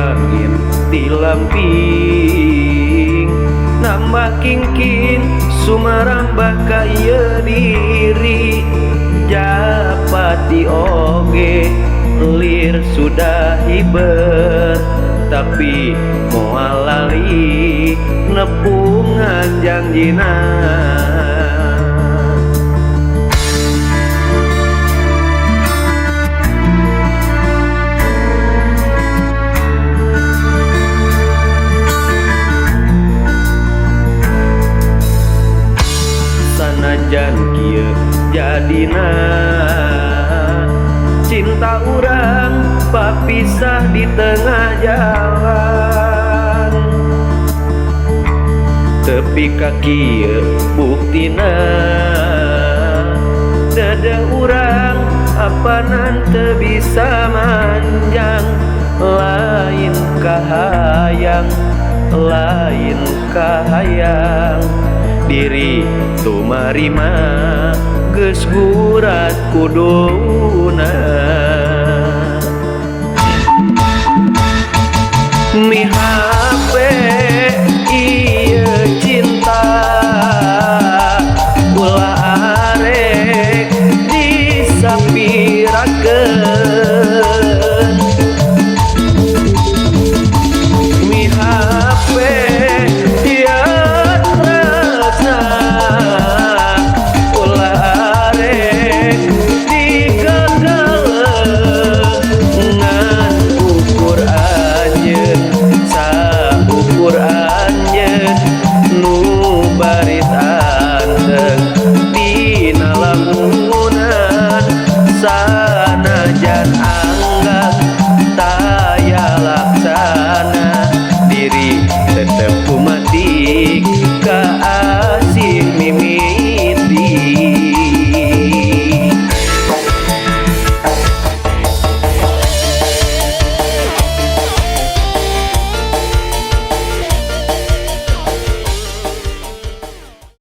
angin di lamping nambah kingking sumarambah ka ieu diri japati oge lir sudah hiber tapi moal lali nepungan janjina sanajan kieu jadina cinta urang papisah di tengah jalan tepi ka kieu buktina dada urang apanan teu bisa manjang lain kahayang diri tumarima geus gurat kuduna mihak